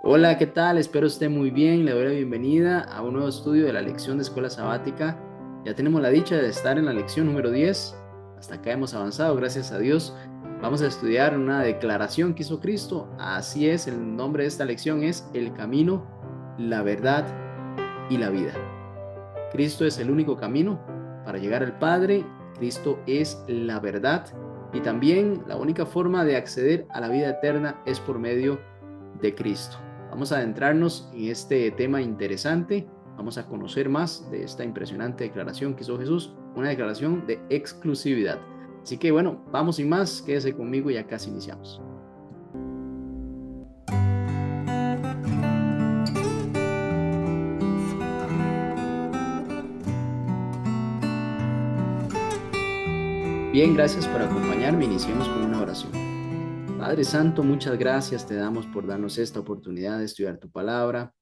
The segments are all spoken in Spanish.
Hola, ¿qué tal? Espero esté muy bien. Le doy la bienvenida a un nuevo estudio de la lección de escuela sabática. Ya tenemos la dicha de estar en la lección número 10. Hasta acá hemos avanzado, gracias a Dios. Vamos a estudiar una declaración que hizo Cristo. Así es, el nombre de esta lección es El camino, la verdad y la vida. Cristo es el único camino para llegar al Padre. Cristo es la verdad y también la única forma de acceder a la vida eterna es por medio de Cristo. Vamos a adentrarnos en este tema interesante. Vamos a conocer más de esta impresionante declaración que hizo Jesús, una declaración de exclusividad. Así que bueno, vamos sin más, quédese conmigo y ya casi iniciamos. Bien, gracias por acompañarme. Iniciemos con una oración. Padre Santo, muchas gracias te damos por darnos esta oportunidad de estudiar tu palabra,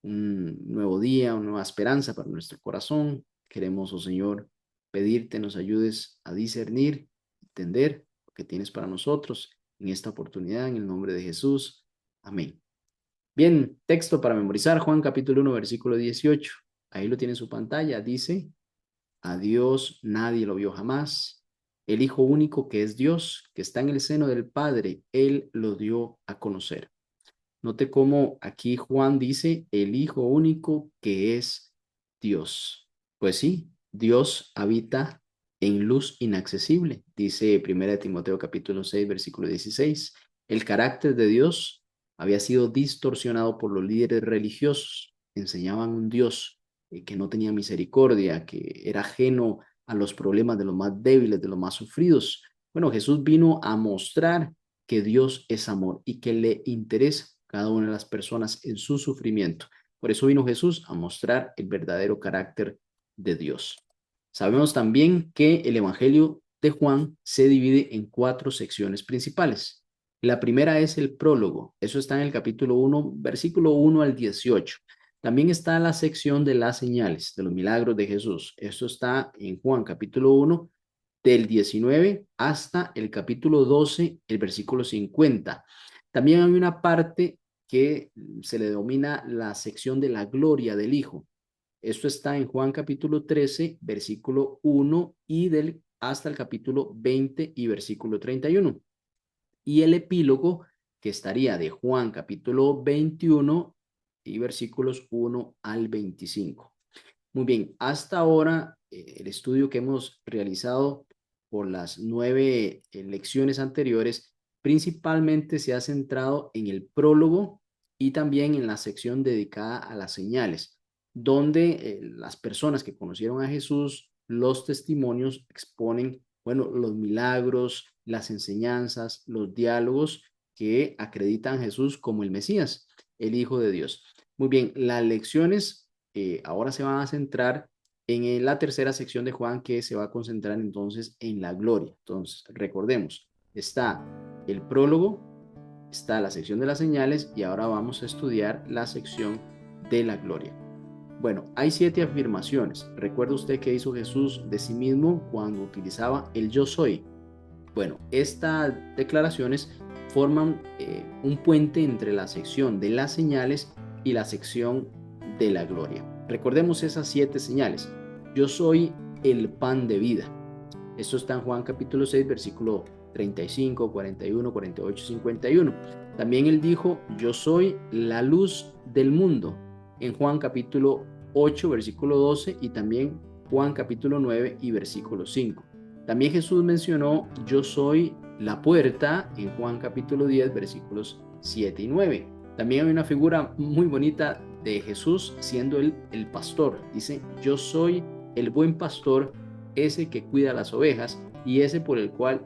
un nuevo día, una nueva esperanza para nuestro corazón. Queremos, oh Señor, pedirte nos ayudes a discernir, entender lo que tienes para nosotros en esta oportunidad, en el nombre de Jesús. Amén. Bien, texto para memorizar, Juan capítulo 1, versículo 18. Ahí lo tiene en su pantalla, dice: a Dios nadie lo vio jamás. El Hijo único que es Dios, que está en el seno del Padre, Él lo dio a conocer. Note cómo aquí Juan dice el Hijo único que es Dios. Pues sí, Dios habita en luz inaccesible, dice 1 Timoteo capítulo 6, versículo 16. El carácter de Dios había sido distorsionado por los líderes religiosos. Enseñaban un Dios que no tenía misericordia, que era ajeno a los problemas de los más débiles, de los más sufridos. Bueno, Jesús vino a mostrar que Dios es amor y que le interesa cada una de las personas en su sufrimiento. Por eso vino Jesús a mostrar el verdadero carácter de Dios. Sabemos también que el Evangelio de Juan se divide en cuatro secciones principales. La primera es el prólogo, eso está en el capítulo 1, versículo 1 al 18. También está la sección de las señales, de los milagros de Jesús. Esto está en Juan capítulo 1, del 19 hasta el capítulo 12, el versículo 50. También hay una parte que se le denomina la sección de la gloria del Hijo. Esto está en Juan capítulo 13, versículo 1 y hasta el capítulo 20 y versículo 31. Y el epílogo que estaría de Juan capítulo 21 y versículos 1 al 25. Muy bien, hasta ahora el estudio que hemos realizado por las 9 lecciones anteriores principalmente se ha centrado en el prólogo y también en la sección dedicada a las señales, donde las personas que conocieron a Jesús, los testimonios exponen, bueno, los milagros, las enseñanzas, los diálogos que acreditan a Jesús como el Mesías, el Hijo de Dios. Muy bien, las lecciones ahora se van a centrar en la tercera sección de Juan, que se va a concentrar entonces en la gloria. Entonces, recordemos, está el prólogo, está la sección de las señales y ahora vamos a estudiar la sección de la gloria. Bueno, hay 7 afirmaciones. ¿Recuerda usted qué hizo Jesús de sí mismo cuando utilizaba el yo soy? Bueno, estas declaraciones forman un puente entre la sección de las señales y la sección de la gloria. Recordemos esas 7 señales. Yo soy el pan de vida. Esto está en Juan capítulo 6, versículo 35, 41, 48, 51. También él dijo, yo soy la luz del mundo, en Juan capítulo 8, versículo 12 y también Juan capítulo 9 y versículo 5. También Jesús mencionó, yo soy la puerta, en Juan capítulo 10, versículos 7 y 9. También hay una figura muy bonita de Jesús siendo él el pastor. Dice, yo soy el buen pastor, ese que cuida las ovejas y ese por el cual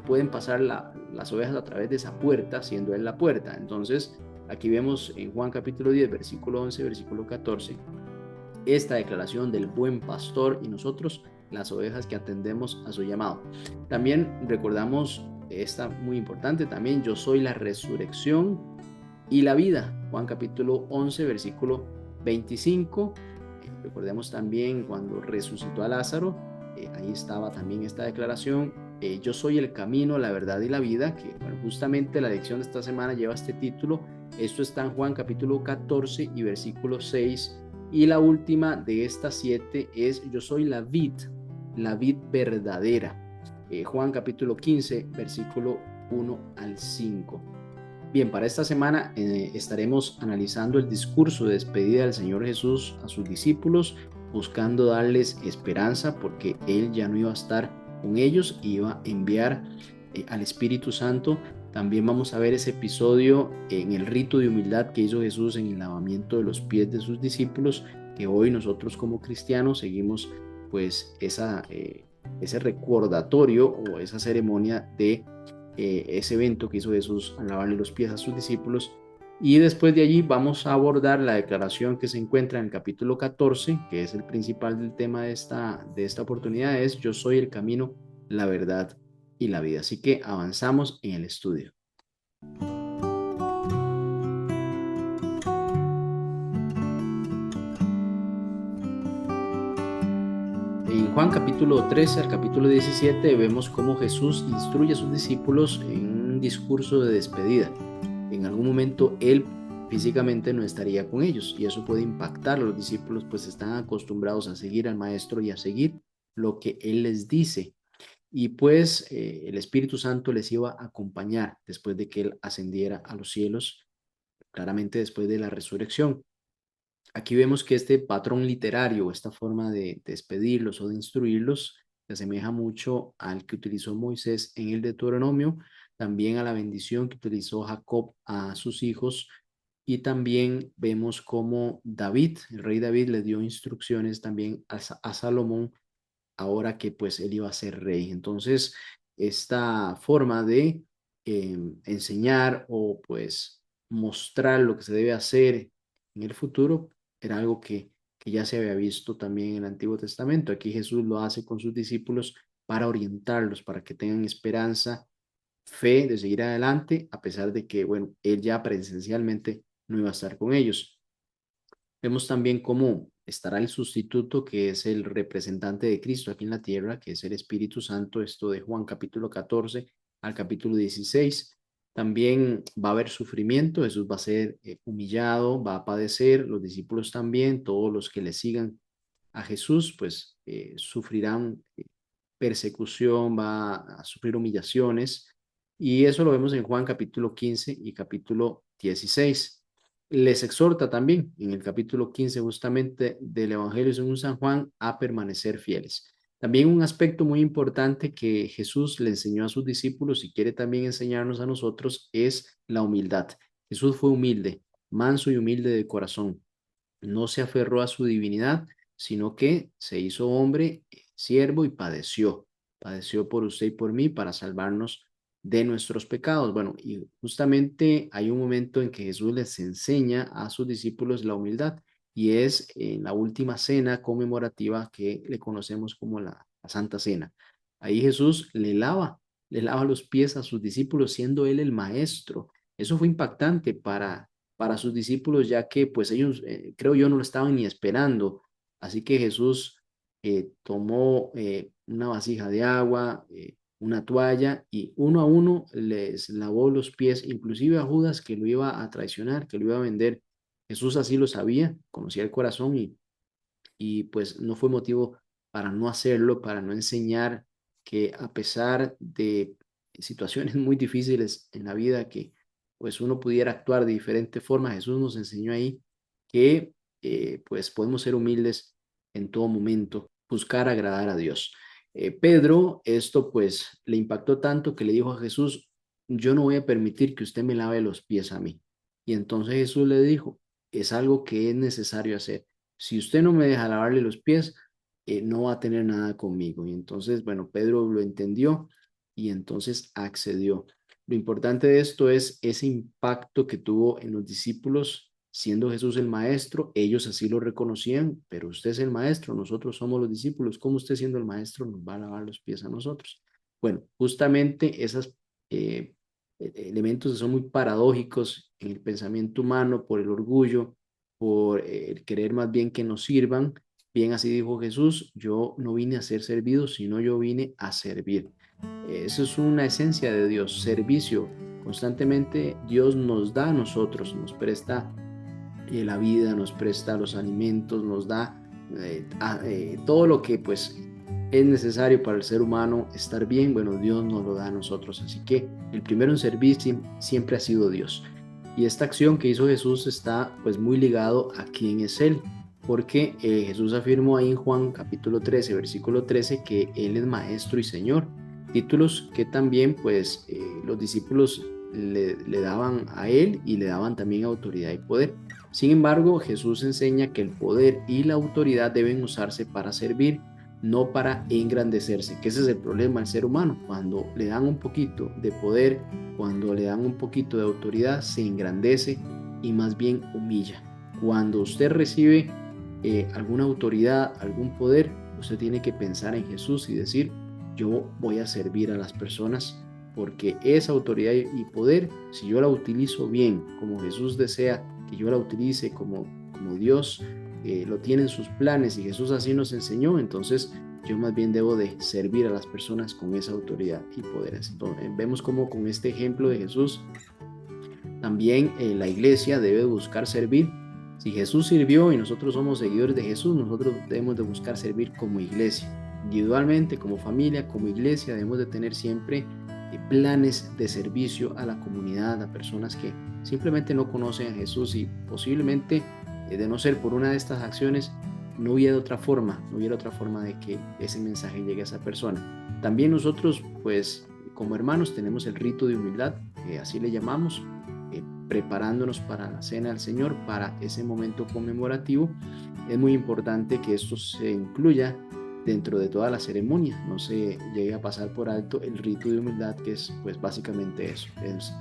pueden pasar las ovejas a través de esa puerta, siendo él la puerta. Entonces, aquí vemos en Juan capítulo 10, versículo 11, versículo 14, esta declaración del buen pastor y nosotros las ovejas que atendemos a su llamado. También recordamos esta muy importante también, yo soy la resurrección y la vida. Juan capítulo 11, versículo 25. Recordemos también cuando resucitó a Lázaro, ahí estaba también esta declaración, yo soy el camino, la verdad y la vida, que bueno, justamente la lección de esta semana lleva este título, Esto está en Juan capítulo 14 y versículo 6. Y la última de estas 7 es: yo soy la vid verdadera. Juan capítulo 15, versículo 1 al 5. Bien, para esta semana estaremos analizando el discurso de despedida del Señor Jesús a sus discípulos, buscando darles esperanza porque Él ya no iba a estar con ellos, iba a enviar al Espíritu Santo. También vamos a ver ese episodio en el rito de humildad que hizo Jesús en el lavamiento de los pies de sus discípulos, que hoy nosotros como cristianos seguimos pues ese recordatorio o esa ceremonia de ese evento que hizo Jesús al lavarle los pies a sus discípulos. Y después de allí vamos a abordar la declaración que se encuentra en el capítulo 14, que es el principal del tema de esta oportunidad, es: yo soy el camino, la verdad y la vida. Así que avanzamos en el estudio. En Juan capítulo 13 al capítulo 17 vemos cómo Jesús instruye a sus discípulos en un discurso de despedida. En algún momento Él físicamente no estaría con ellos y eso puede impactar a los discípulos, pues están acostumbrados a seguir al Maestro y a seguir lo que Él les dice. Y pues el Espíritu Santo les iba a acompañar después de que Él ascendiera a los cielos, claramente después de la resurrección. Aquí vemos que este patrón literario, esta forma de despedirlos o de instruirlos, se asemeja mucho al que utilizó Moisés en el Deuteronomio, también a la bendición que utilizó Jacob a sus hijos, y también vemos cómo David, el rey David, le dio instrucciones también a Salomón ahora que pues él iba a ser rey. Entonces, esta forma de enseñar o pues mostrar lo que se debe hacer en el futuro era algo que ya se había visto también en el Antiguo Testamento. Aquí Jesús lo hace con sus discípulos para orientarlos, para que tengan esperanza, fe de seguir adelante, a pesar de que, bueno, él ya presencialmente no iba a estar con ellos. Vemos también cómo estará el sustituto, que es el representante de Cristo aquí en la tierra, que es el Espíritu Santo, esto de Juan capítulo 14 al capítulo 16. También va a haber sufrimiento, Jesús va a ser humillado, va a padecer, los discípulos también, todos los que le sigan a Jesús, pues sufrirán persecución, va a sufrir humillaciones, y eso lo vemos en Juan capítulo 15 y capítulo 16. Les exhorta también en el capítulo 15 justamente del Evangelio según San Juan a permanecer fieles. También un aspecto muy importante que Jesús le enseñó a sus discípulos y quiere también enseñarnos a nosotros es la humildad. Jesús fue humilde, manso y humilde de corazón. No se aferró a su divinidad, sino que se hizo hombre, siervo, y padeció por usted y por mí para salvarnos de nuestros pecados. Bueno, y justamente hay un momento en que Jesús les enseña a sus discípulos la humildad, y es en la última cena conmemorativa que le conocemos como la Santa Cena. Ahí Jesús le lava los pies a sus discípulos, siendo él el maestro. Eso fue impactante para sus discípulos, ya que pues ellos, creo yo, no lo estaban ni esperando. Así que Jesús tomó una vasija de agua, una toalla, y uno a uno les lavó los pies, inclusive a Judas, que lo iba a traicionar, que lo iba a vender. Jesús así lo sabía, conocía el corazón, y pues no fue motivo para no hacerlo, para no enseñar que a pesar de situaciones muy difíciles en la vida, que pues uno pudiera actuar de diferente forma. Jesús nos enseñó ahí que pues podemos ser humildes en todo momento, buscar agradar a Dios. Pedro, esto pues le impactó tanto que le dijo a Jesús: yo no voy a permitir que usted me lave los pies a mí. Y entonces Jesús le dijo: es algo que es necesario hacer. Si usted no me deja lavarle los pies, no va a tener nada conmigo. Y entonces, bueno, Pedro lo entendió y entonces accedió. Lo importante de esto es ese impacto que tuvo en los discípulos, siendo Jesús el maestro. Ellos así lo reconocían: pero usted es el maestro, nosotros somos los discípulos. ¿Cómo usted, siendo el maestro, nos va a lavar los pies a nosotros? Bueno, justamente esos elementos que son muy paradójicos en el pensamiento humano por el orgullo, por el querer más bien que nos sirvan. Bien, así dijo Jesús: yo no vine a ser servido, sino yo vine a servir. Eso es una esencia de Dios, servicio. Constantemente Dios nos da a nosotros, nos presta la vida, nos presta los alimentos, nos da todo lo que pues es necesario para el ser humano estar bien. Bueno, Dios nos lo da a nosotros, así que el primero en servir siempre ha sido Dios. Y esta acción que hizo Jesús está pues muy ligado a quién es Él, porque Jesús afirmó ahí en Juan capítulo 13, versículo 13, que Él es Maestro y Señor, títulos que también pues los discípulos le daban a Él y le daban también autoridad y poder. Sin embargo, Jesús enseña que el poder y la autoridad deben usarse para servir, no para engrandecerse, que ese es el problema del ser humano. Cuando le dan un poquito de poder, cuando le dan un poquito de autoridad, se engrandece y más bien humilla. Cuando usted recibe alguna autoridad, algún poder, usted tiene que pensar en Jesús y decir, yo voy a servir a las personas, porque esa autoridad y poder, si yo la utilizo bien, como Jesús desea que yo la utilice, como Dios lo tiene en sus planes y Jesús así nos enseñó, entonces yo más bien debo de servir a las personas con esa autoridad y poderes. Entonces, vemos como con este ejemplo de Jesús, también la iglesia debe buscar servir. Si Jesús sirvió y nosotros somos seguidores de Jesús, nosotros debemos de buscar servir como iglesia. Individualmente, como familia, como iglesia, debemos de tener siempre planes de servicio a la comunidad, a personas que simplemente no conocen a Jesús y posiblemente, de no ser por una de estas acciones, no hubiera otra forma de que ese mensaje llegue a esa persona. También nosotros, pues, como hermanos, tenemos el rito de humildad, así le llamamos, preparándonos para la cena del Señor, para ese momento conmemorativo. Es muy importante que esto se incluya dentro de toda la ceremonia, no se llegue a pasar por alto el rito de humildad, que es pues básicamente eso, es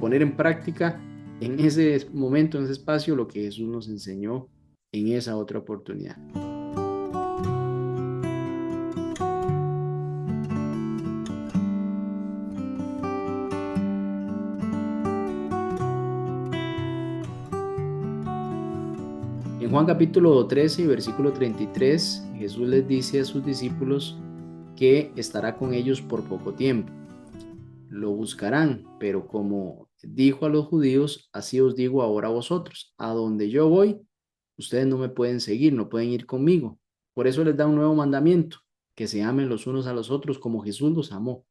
poner en práctica en ese momento, en ese espacio, lo que Jesús nos enseñó en esa otra oportunidad. En Juan capítulo 13, versículo 33, Jesús les dice a sus discípulos que estará con ellos por poco tiempo. Lo buscarán, pero como dijo a los judíos, así os digo ahora a vosotros, a donde yo voy, ustedes no me pueden seguir, no pueden ir conmigo. Por eso les da un nuevo mandamiento, que se amen los unos a los otros como Jesús los amó.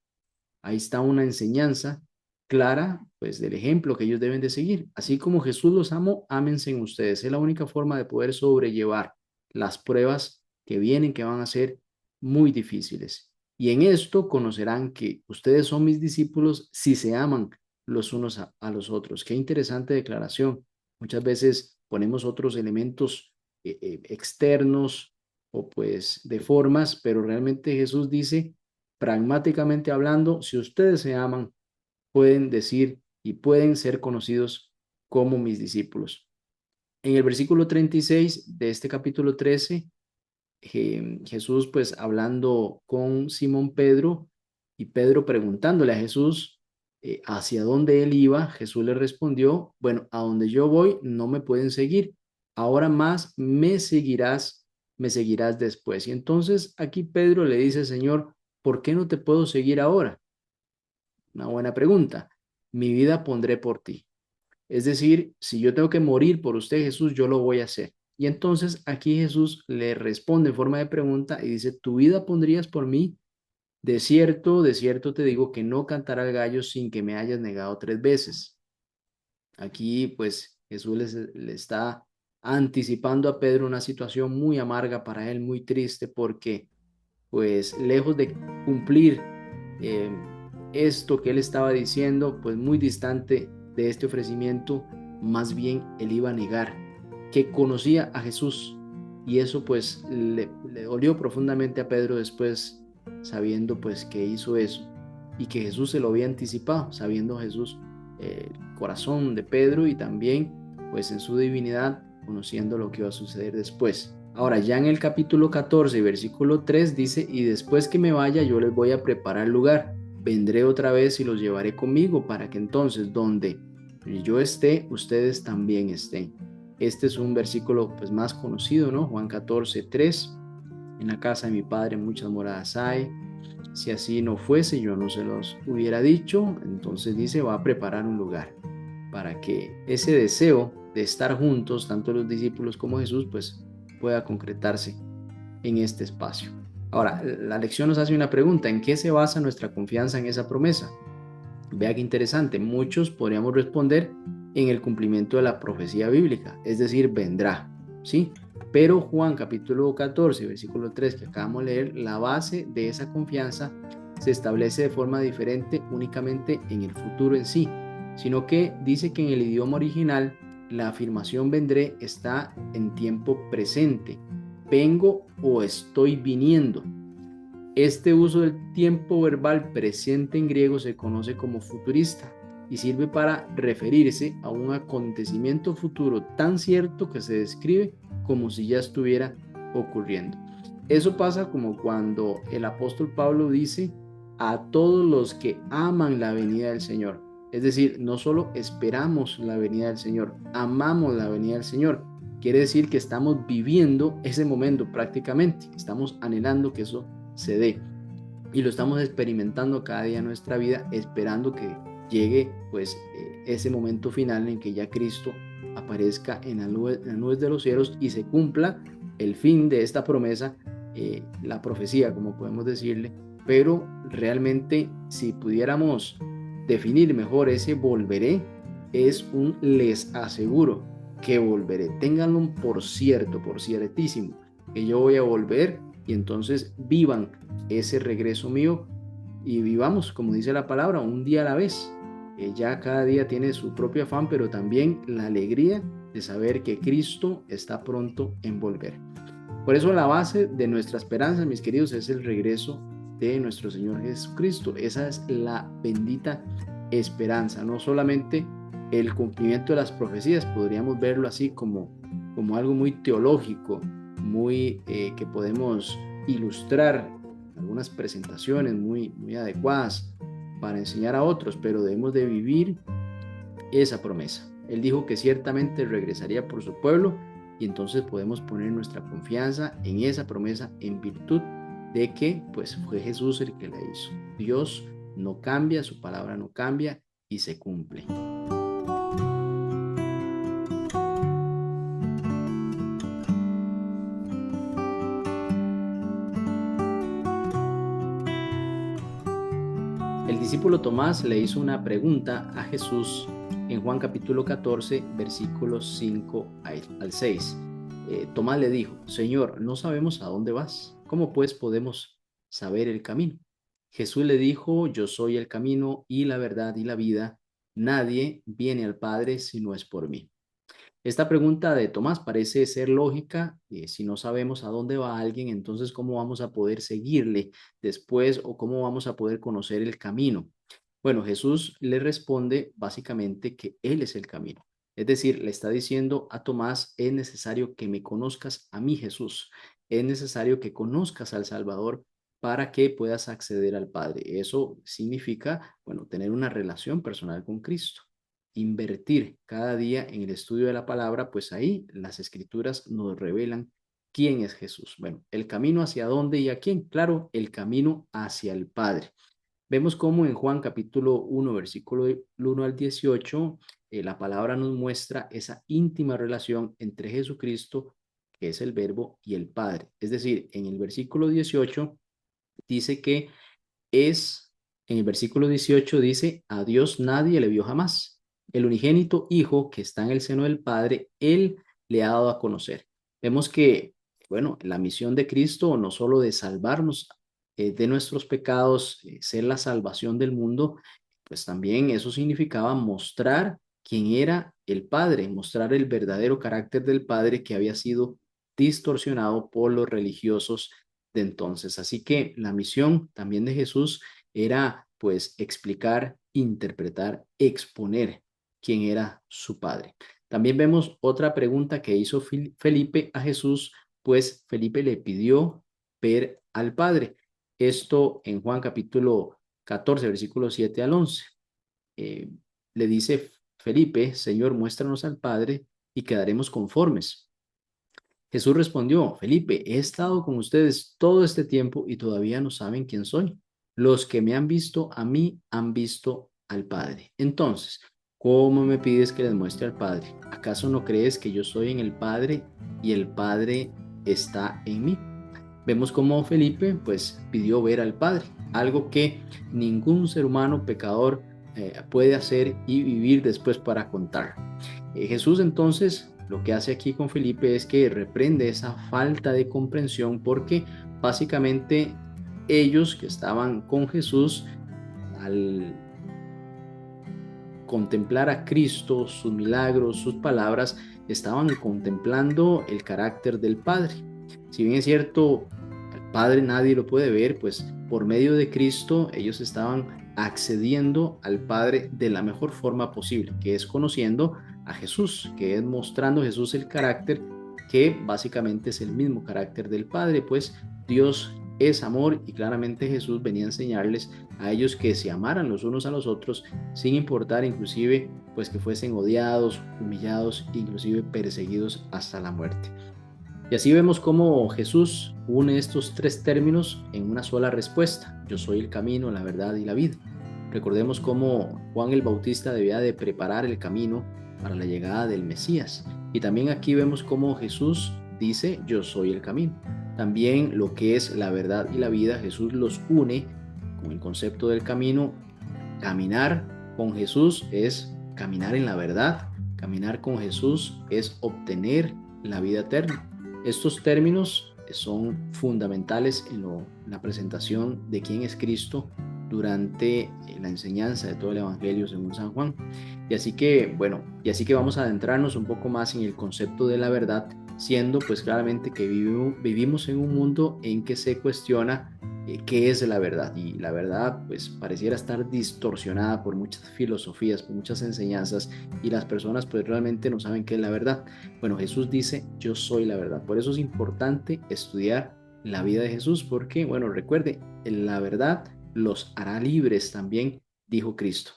Ahí está una enseñanza clara, pues, del ejemplo que ellos deben de seguir. Así como Jesús los amó, ámense en ustedes. Es la única forma de poder sobrellevar las pruebas que vienen, que van a ser muy difíciles. Y en esto conocerán que ustedes son mis discípulos si se aman los unos a los otros. Qué interesante declaración. Muchas veces ponemos otros elementos externos o pues de formas, pero realmente Jesús dice, pragmáticamente hablando, si ustedes se aman, pueden decir y pueden ser conocidos como mis discípulos. En el versículo 36 de este capítulo 13, Jesús pues hablando con Simón Pedro y Pedro preguntándole a Jesús hacia dónde él iba, Jesús le respondió, bueno, a donde yo voy no me pueden seguir, ahora más me seguirás después. Y entonces aquí Pedro le dice, Señor, ¿por qué no te puedo seguir ahora? Una buena pregunta. Mi vida pondré por ti. Es decir, si yo tengo que morir por usted, Jesús, yo lo voy a hacer. Y entonces aquí Jesús le responde en forma de pregunta y dice, ¿tu vida pondrías por mí? De cierto te digo que no cantará el gallo sin que me hayas negado 3 veces. Aquí pues Jesús le está anticipando a Pedro una situación muy amarga para él, muy triste, porque pues lejos de cumplir eh, esto que él estaba diciendo, pues muy distante de este ofrecimiento, más bien él iba a negar que conocía a Jesús. Y eso pues le dolió profundamente a Pedro después, sabiendo pues que hizo eso y que Jesús se lo había anticipado, sabiendo Jesús el corazón de Pedro y también pues en su divinidad, conociendo lo que iba a suceder después. Ahora, ya en el capítulo 14, versículo 3 dice, y después que me vaya, yo les voy a preparar lugar. Vendré otra vez y los llevaré conmigo para que entonces donde yo esté, ustedes también estén. Este es un versículo pues más conocido, ¿no? Juan 14, 3. En la casa de mi padre muchas moradas hay. Si así no fuese, yo no se los hubiera dicho. Entonces dice, va a preparar un lugar para que ese deseo de estar juntos, tanto los discípulos como Jesús, pues pueda concretarse en este espacio. Ahora, la lección nos hace una pregunta: ¿en qué se basa nuestra confianza en esa promesa? Vea qué interesante, muchos podríamos responder en el cumplimiento de la profecía bíblica, es decir, vendrá, ¿sí? Pero Juan capítulo 14, versículo 3 que acabamos de leer, la base de esa confianza se establece de forma diferente únicamente en el futuro en sí, sino que dice que en el idioma original la afirmación vendré está en tiempo presente, vengo o estoy viniendo. Este uso del tiempo verbal presente en griego se conoce como futurista y sirve para referirse a un acontecimiento futuro tan cierto que se describe como si ya estuviera ocurriendo. Eso pasa como cuando el apóstol Pablo dice a todos los que aman la venida del Señor. Es decir, no solo esperamos la venida del Señor, amamos la venida del Señor. Quiere decir que estamos viviendo ese momento prácticamente, estamos anhelando que eso se dé y lo estamos experimentando cada día en nuestra vida, esperando que llegue pues ese momento final en que ya Cristo aparezca en las nubes de los cielos y se cumpla el fin de esta promesa, la profecía como podemos decirle. Pero realmente si pudiéramos definir mejor ese volveré, es un les aseguro que volveré. Ténganlo por cierto, por ciertísimo, que yo voy a volver, y entonces vivan ese regreso mío y vivamos, como dice la palabra, un día a la vez. Ya cada día tiene su propio afán, pero también la alegría de saber que Cristo está pronto en volver. Por eso la base de nuestra esperanza, mis queridos, es el regreso de nuestro Señor Jesucristo. Esa es la bendita esperanza, no solamente el cumplimiento de las profecías, podríamos verlo así como algo muy teológico, muy que podemos ilustrar algunas presentaciones muy adecuadas para enseñar a otros, pero debemos de vivir esa promesa. Él dijo que ciertamente regresaría por su pueblo, y entonces podemos poner nuestra confianza en esa promesa en virtud de que pues fue Jesús el que la hizo. Dios no cambia, su palabra no cambia y se cumple. El discípulo Tomás le hizo una pregunta a Jesús en Juan capítulo 14, versículos 5 al 6. Tomás le dijo: Señor, no sabemos a dónde vas. ¿Cómo pues podemos saber el camino? Jesús le dijo: Yo soy el camino y la verdad y la vida. Nadie viene al Padre si no es por mí. Esta pregunta de Tomás parece ser lógica. Si no sabemos a dónde va alguien, entonces ¿cómo vamos a poder seguirle después, o cómo vamos a poder conocer el camino? Bueno, Jesús le responde básicamente que Él es el camino. Es decir, le está diciendo a Tomás: es necesario que me conozcas a mí, Jesús. Es necesario que conozcas al Salvador para que puedas acceder al Padre. Eso significa, bueno, tener una relación personal con Cristo, invertir cada día en el estudio de la palabra, pues ahí las escrituras nos revelan quién es Jesús. Bueno, el camino hacia dónde y a quién. Claro, el camino hacia el Padre. Vemos cómo en Juan capítulo 1, versículo 1 al 18, la palabra nos muestra esa íntima relación entre Jesucristo, que es el Verbo, y el Padre. Es decir, en el versículo 18 dice que es, en el versículo 18 dice: a Dios nadie le vio jamás. El unigénito Hijo que está en el seno del Padre, Él le ha dado a conocer. Vemos que, bueno, la misión de Cristo no solo de salvarnos de nuestros pecados, ser la salvación del mundo, pues también eso significaba mostrar quién era el Padre, mostrar el verdadero carácter del Padre que había sido distorsionado por los religiosos de entonces. Así que la misión también de Jesús era pues explicar, interpretar, exponer quién era su Padre. También vemos otra pregunta que hizo Felipe a Jesús, pues Felipe le pidió ver al Padre. Esto en Juan capítulo 14, versículos 7 al 11. Eh, Le dice Felipe: Señor, muéstranos al Padre y quedaremos conformes. Jesús respondió: Felipe, he estado con ustedes todo este tiempo y todavía no saben quién soy. Los que me han visto a mí han visto al Padre. Entonces, ¿cómo me pides que les muestre al Padre? ¿Acaso no crees que yo soy en el Padre y el Padre está en mí? Vemos cómo Felipe pues pidió ver al Padre, algo que ningún ser humano pecador puede hacer y vivir después para contar. Jesús entonces lo que hace aquí con Felipe es que reprende esa falta de comprensión porque básicamente ellos que estaban con Jesús al contemplar a Cristo, sus milagros, sus palabras, estaban contemplando el carácter del Padre. Si bien es cierto, al Padre nadie lo puede ver, pues por medio de Cristo ellos estaban accediendo al Padre de la mejor forma posible, que es conociendo a Jesús, que es mostrando a Jesús el carácter que básicamente es el mismo carácter del Padre, pues Dios es amor y claramente Jesús venía a enseñarles a ellos que se amaran los unos a los otros sin importar inclusive pues que fuesen odiados, humillados, inclusive perseguidos hasta la muerte. Y así vemos cómo Jesús une estos tres términos en una sola respuesta: yo soy el camino, la verdad y la vida. Recordemos cómo Juan el Bautista debía de preparar el camino para la llegada del Mesías. Y también aquí vemos cómo Jesús dice, yo soy el camino. También lo que es la verdad y la vida, Jesús los une con el concepto del camino. Caminar con Jesús es caminar en la verdad. Caminar con Jesús es obtener la vida eterna. Estos términos son fundamentales en la presentación de quién es Cristo durante la enseñanza de todo el Evangelio según San Juan. Y así que vamos a adentrarnos un poco más en el concepto de la verdad, siendo pues claramente que vivimos en un mundo en que se cuestiona qué es la verdad, y la verdad pues pareciera estar distorsionada por muchas filosofías, por muchas enseñanzas, y las personas pues realmente no saben qué es la verdad. Bueno, Jesús dice, yo soy la verdad. Por eso es importante estudiar la vida de Jesús, porque bueno, recuerde, la verdad los hará libres también, dijo Cristo.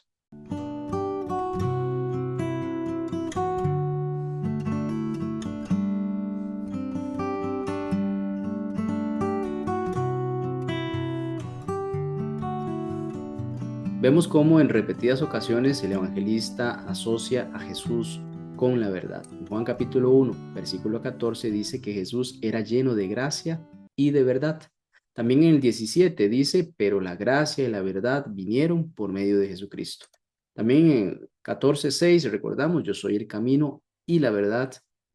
Vemos cómo en repetidas ocasiones el evangelista asocia a Jesús con la verdad. En Juan capítulo 1, versículo 14 dice que Jesús era lleno de gracia y de verdad. También en el 17 dice, pero la gracia y la verdad vinieron por medio de Jesucristo. También en 14:6 recordamos, yo soy el camino y la verdad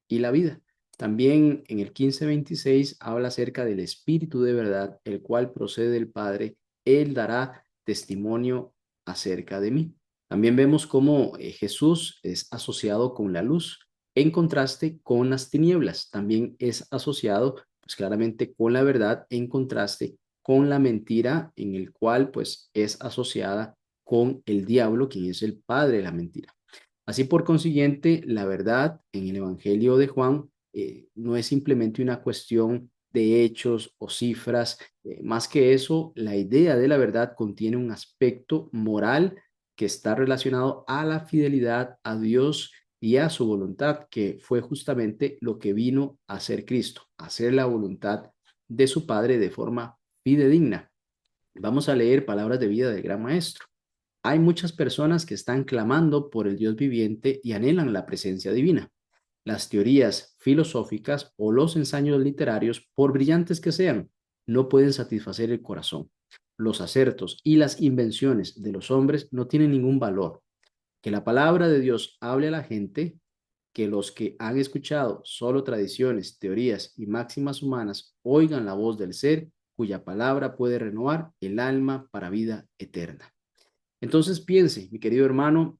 y la vida. También en el 15:26 habla acerca del Espíritu de verdad, el cual procede del Padre. Él dará testimonio acerca de mí. También vemos cómo Jesús es asociado con la luz, en contraste con las tinieblas. También es asociado, pues claramente, con la verdad, en contraste con la mentira, en el cual, pues, es asociada con el diablo, quien es el padre de la mentira. Así por consiguiente, la verdad en el Evangelio de Juan no es simplemente una cuestión de hechos o cifras. Más que eso, la idea de la verdad contiene un aspecto moral que está relacionado a la fidelidad a Dios y a su voluntad, que fue justamente lo que vino a hacer Cristo, hacer la voluntad de su Padre de forma fidedigna. Vamos a leer palabras de vida del Gran Maestro. Hay muchas personas que están clamando por el Dios viviente y anhelan la presencia divina. Las teorías filosóficas o los ensayos literarios, por brillantes que sean, no pueden satisfacer el corazón. Los acertos y las invenciones de los hombres no tienen ningún valor. Que la palabra de Dios hable a la gente, que los que han escuchado solo tradiciones, teorías y máximas humanas oigan la voz del ser cuya palabra puede renovar el alma para vida eterna. Entonces piense, mi querido hermano,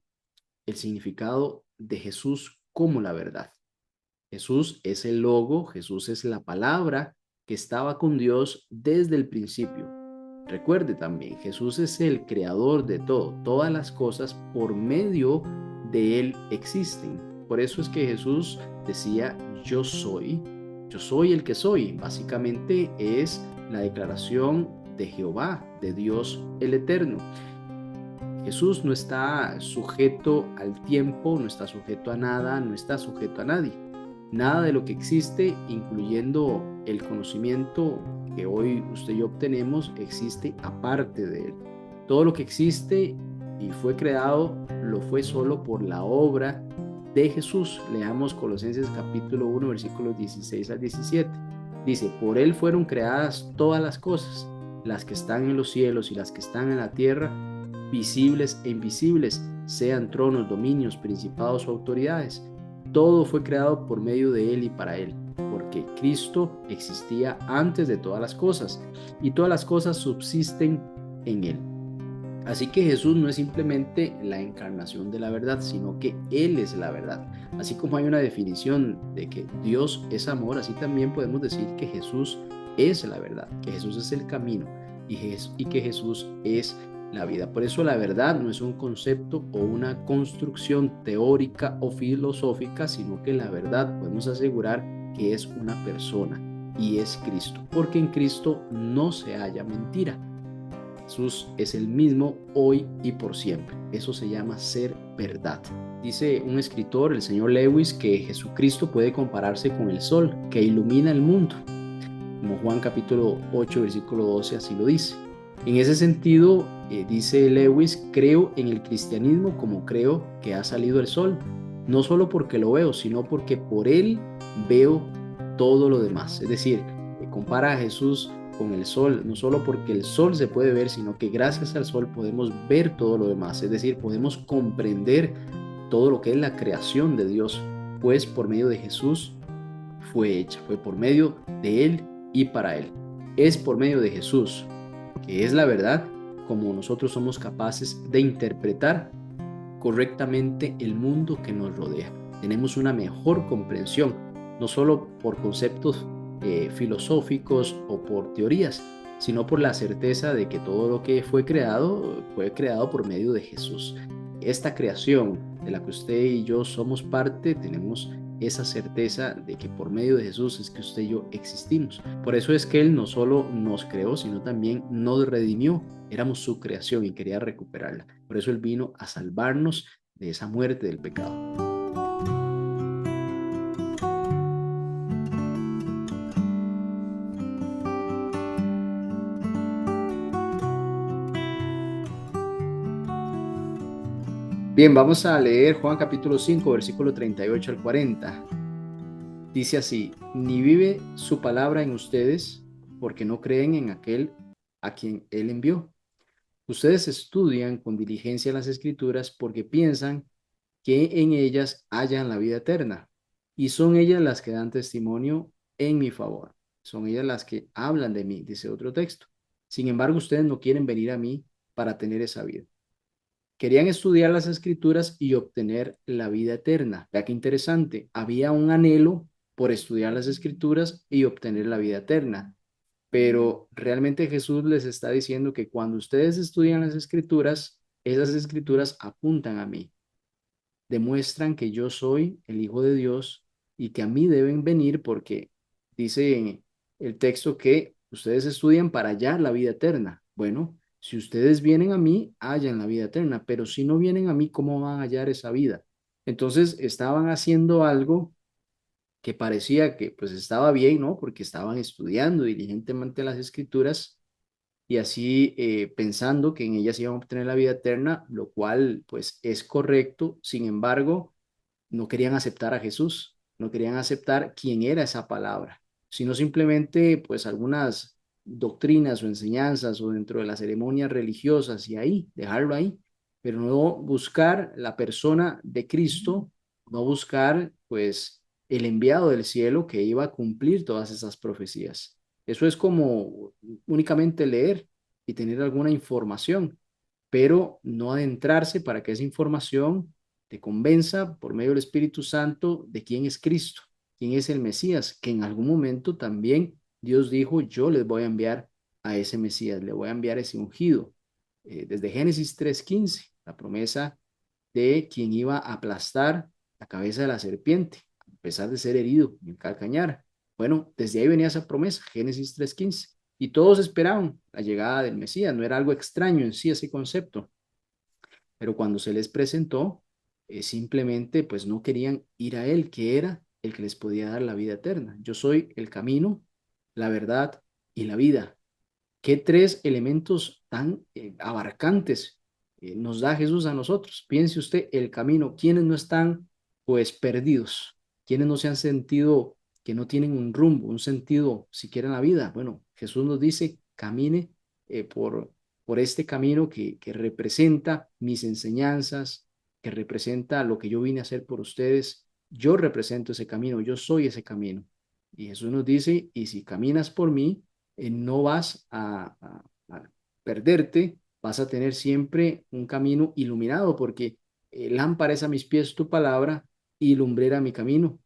el significado de Jesús como la verdad. Jesús es el logo, Jesús es la palabra que estaba con Dios desde el principio. Recuerde también, Jesús es el creador de todo. Todas las cosas por medio de Él existen. Por eso es que Jesús decía, yo soy el que soy. Básicamente es la declaración de Jehová, de Dios el Eterno. Jesús no está sujeto al tiempo, no está sujeto a nada, no está sujeto a nadie. Nada de lo que existe, incluyendo el conocimiento que hoy usted y yo obtenemos existe aparte de Él. Todo lo que existe y fue creado lo fue solo por la obra de Jesús. Leamos Colosenses capítulo 1, versículos 16 al 17. Dice, por Él fueron creadas todas las cosas, las que están en los cielos y las que están en la tierra, visibles e invisibles, sean tronos, dominios, principados o autoridades. Todo fue creado por medio de Él y para Él, porque Cristo existía antes de todas las cosas, y todas las cosas subsisten en Él. Así que Jesús no es simplemente la encarnación de la verdad, sino que Él es la verdad. Así como hay una definición de que Dios es amor, así también podemos decir que Jesús es la verdad, que Jesús es el camino y que Jesús es la vida. Por eso la verdad no es un concepto o una construcción teórica o filosófica, sino que la verdad podemos asegurar que es una persona y es Cristo, porque en Cristo no se halla mentira. Jesús es el mismo hoy y por siempre. Eso se llama ser verdad. Dice un escritor, el señor Lewis, que Jesucristo puede compararse con el sol que ilumina el mundo. Como Juan capítulo 8, versículo 12 así lo dice. En ese sentido, dice Lewis, creo en el cristianismo como creo que ha salido el sol. No solo porque lo veo, sino porque por él veo todo lo demás. Es decir, compara a Jesús con el sol, no solo porque el sol se puede ver, sino que gracias al sol podemos ver todo lo demás, es decir, podemos comprender todo lo que es la creación de Dios, pues por medio de Jesús fue hecha, fue por medio de Él y para Él. Es por medio de Jesús, que es la verdad, como nosotros somos capaces de interpretar correctamente el mundo que nos rodea. Tenemos una mejor comprensión, no solo por conceptos filosóficos o por teorías, sino por la certeza de que todo lo que fue creado por medio de Jesús. Esta creación de la que usted y yo somos parte, tenemos esa certeza de que por medio de Jesús es que usted y yo existimos. Por eso es que Él no solo nos creó, sino también nos redimió. Éramos su creación y quería recuperarla. Por eso Él vino a salvarnos de esa muerte del pecado. Bien, vamos a leer Juan capítulo 5, versículo 38 al 40. Dice así, ni vive su palabra en ustedes porque no creen en aquel a quien Él envió. Ustedes estudian con diligencia las Escrituras porque piensan que en ellas hallan la vida eterna, y son ellas las que dan testimonio en mi favor. Son ellas las que hablan de mí, dice otro texto. Sin embargo, ustedes no quieren venir a mí para tener esa vida. Querían estudiar las Escrituras y obtener la vida eterna. Vea qué interesante. Había un anhelo por estudiar las Escrituras y obtener la vida eterna. Pero realmente Jesús les está diciendo que cuando ustedes estudian las Escrituras, esas Escrituras apuntan a mí, demuestran que yo soy el Hijo de Dios y que a mí deben venir porque dice en el texto que ustedes estudian para hallar la vida eterna. Bueno, si ustedes vienen a mí, hallan la vida eterna, pero si no vienen a mí, ¿cómo van a hallar esa vida? Entonces estaban haciendo algo que parecía que pues estaba bien, ¿no? Porque estaban estudiando diligentemente las escrituras y así pensando que en ellas iban a obtener la vida eterna, lo cual pues es correcto. Sin embargo, no querían aceptar a Jesús, no querían aceptar quién era esa palabra, sino simplemente pues algunas doctrinas o enseñanzas o dentro de las ceremonias religiosas y ahí, dejarlo ahí, pero no buscar la persona de Cristo, no buscar pues el enviado del cielo que iba a cumplir todas esas profecías. Eso es como únicamente leer y tener alguna información, pero no adentrarse para que esa información te convenza por medio del Espíritu Santo de quién es Cristo, quién es el Mesías, que en algún momento también Dios dijo, yo les voy a enviar a ese Mesías, le voy a enviar ese ungido. Desde Génesis 3:15, la promesa de quien iba a aplastar la cabeza de la serpiente, a pesar de ser herido en el calcañar. Bueno, desde ahí venía esa promesa, Génesis 3:15. Y todos esperaban la llegada del Mesías, no era algo extraño en sí ese concepto, pero cuando se les presentó, simplemente pues no querían ir a Él, que era el que les podía dar la vida eterna. Yo soy el camino, la verdad y la vida. ¿Qué tres elementos tan abarcantes nos da Jesús a nosotros? Piense usted el camino. ¿Quiénes no están pues perdidos? ¿Quiénes no se han sentido que no tienen un rumbo, un sentido siquiera en la vida? Bueno, Jesús nos dice, camine por este camino que representa mis enseñanzas, que representa lo que yo vine a hacer por ustedes. Yo represento ese camino, yo soy ese camino. Y Jesús nos dice, y si caminas por mí, no vas a perderte, vas a tener siempre un camino iluminado, porque lámpara es a mis pies tu palabra y lumbrera mi camino.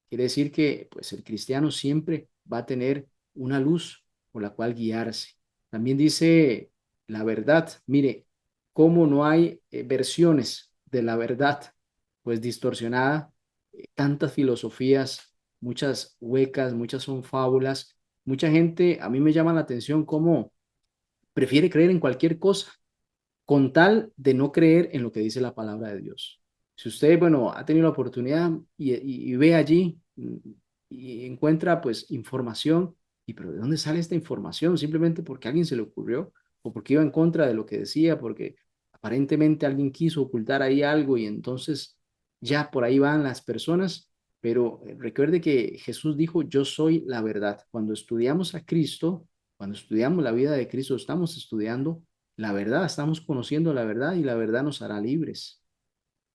Quiere decir que pues el cristiano siempre va a tener una luz por la cual guiarse. También dice la verdad. Mire, cómo no hay versiones de la verdad, pues distorsionada, tantas filosofías, muchas huecas, muchas son fábulas. Mucha gente, a mí me llama la atención cómo prefiere creer en cualquier cosa con tal de no creer en lo que dice la palabra de Dios. Si usted, bueno, ha tenido la oportunidad y ve allí y encuentra pues información, y pero ¿de dónde sale esta información? Simplemente porque a alguien se le ocurrió o porque iba en contra de lo que decía, porque aparentemente alguien quiso ocultar ahí algo y entonces ya por ahí van las personas. Pero recuerde que Jesús dijo, yo soy la verdad. Cuando estudiamos a Cristo, cuando estudiamos la vida de Cristo, estamos estudiando la verdad, estamos conociendo la verdad y la verdad nos hará libres.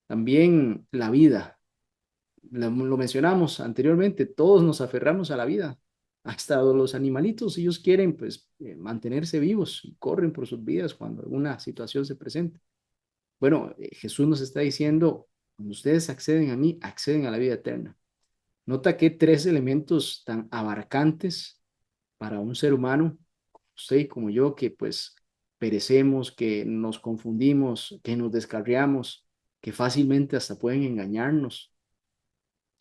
También la vida, lo mencionamos anteriormente, todos nos aferramos a la vida. Hasta los animalitos, ellos quieren pues mantenerse vivos y corren por sus vidas cuando alguna situación se presenta. Bueno, Jesús nos está diciendo, cuando ustedes acceden a mí, acceden a la vida eterna. Nota que tres elementos tan abarcantes para un ser humano, como usted y como yo, que pues perecemos, que nos confundimos, que nos descarriamos, que fácilmente hasta pueden engañarnos.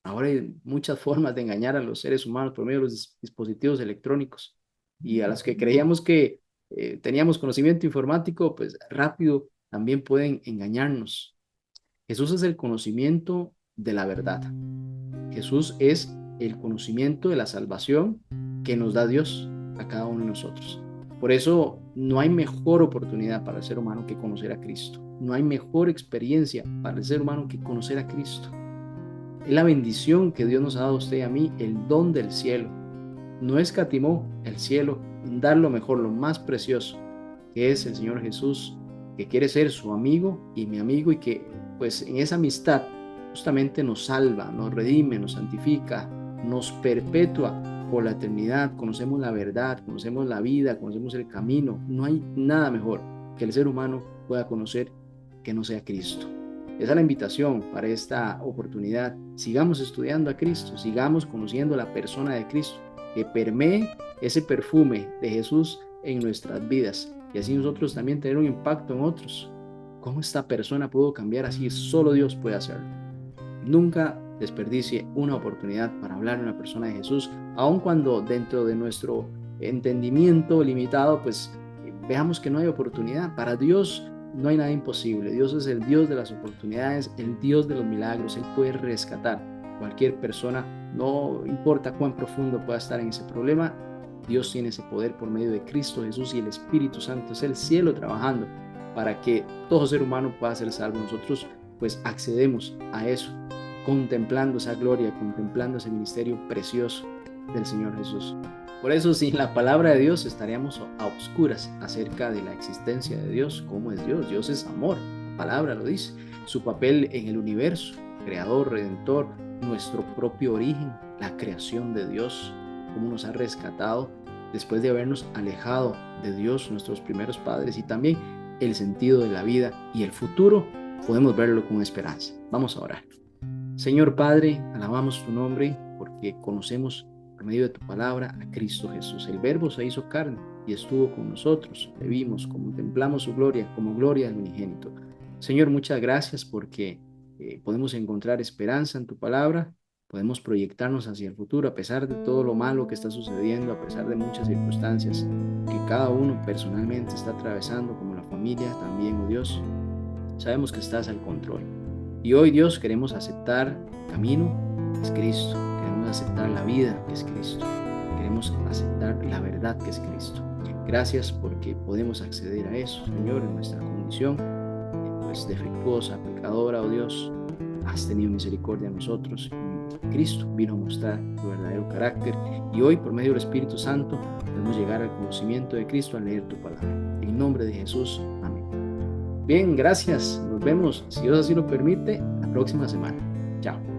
Ahora hay muchas formas de engañar a los seres humanos por medio de los dispositivos electrónicos y a las que creíamos que teníamos conocimiento informático, pues rápido también pueden engañarnos. Jesús es el conocimiento de la verdad. Jesús es el conocimiento de la salvación que nos da Dios a cada uno de nosotros. Por eso no hay mejor oportunidad para el ser humano que conocer a Cristo. No hay mejor experiencia para el ser humano que conocer a Cristo. Es la bendición que Dios nos ha dado a usted y a mí, el don del cielo. No escatimó el cielo en dar lo mejor, lo más precioso, que es el Señor Jesús, que quiere ser su amigo y mi amigo y que pues en esa amistad justamente nos salva, nos redime, nos santifica, nos perpetúa por la eternidad. Conocemos la verdad, conocemos la vida, conocemos el camino. No hay nada mejor que el ser humano pueda conocer que no sea Cristo. Esa es la invitación para esta oportunidad. Sigamos estudiando a Cristo, sigamos conociendo la persona de Cristo, que permee ese perfume de Jesús en nuestras vidas y así nosotros también tener un impacto en otros. ¿Cómo esta persona pudo cambiar así? Solo Dios puede hacerlo. Nunca desperdicie una oportunidad para hablar a una persona de Jesús, aun cuando dentro de nuestro entendimiento limitado, pues veamos que no hay oportunidad. Para Dios no hay nada imposible. Dios es el Dios de las oportunidades, el Dios de los milagros. Él puede rescatar cualquier persona, no importa cuán profundo pueda estar en ese problema. Dios tiene ese poder por medio de Cristo Jesús y el Espíritu Santo. Es el cielo trabajando para que todo ser humano pueda ser salvo. Nosotros pues accedemos a eso, contemplando esa gloria, contemplando ese ministerio precioso del Señor Jesús. Por eso, sin la palabra de Dios estaríamos a oscuras acerca de la existencia de Dios. ¿Cómo es Dios? Dios es amor, la palabra lo dice. Su papel en el universo, creador, redentor, nuestro propio origen, la creación de Dios, cómo nos ha rescatado después de habernos alejado de Dios, nuestros primeros padres, y también el sentido de la vida y el futuro, podemos verlo con esperanza. Vamos a orar. Señor Padre, alabamos tu nombre porque conocemos por medio de tu palabra a Cristo Jesús. El Verbo se hizo carne y estuvo con nosotros. Le vimos, contemplamos su gloria como gloria del unigénito. Señor, muchas gracias porque podemos encontrar esperanza en tu palabra, podemos proyectarnos hacia el futuro a pesar de todo lo malo que está sucediendo, a pesar de muchas circunstancias que cada uno personalmente está atravesando, como la familia también, oh Dios. Sabemos que estás al control. Y hoy, Dios, queremos aceptar el camino que es Cristo. Queremos aceptar la vida que es Cristo. queremos aceptar la verdad que es Cristo. Gracias porque podemos acceder a eso, Señor, en nuestra condición, pues defectuosa, pecadora, oh Dios. Has tenido misericordia de nosotros. Cristo vino a mostrar tu verdadero carácter y hoy, por medio del Espíritu Santo, podemos llegar al conocimiento de Cristo al leer tu palabra. En nombre de Jesús, amén. Bien, gracias. Nos vemos, si Dios así lo permite, la próxima semana. Chao.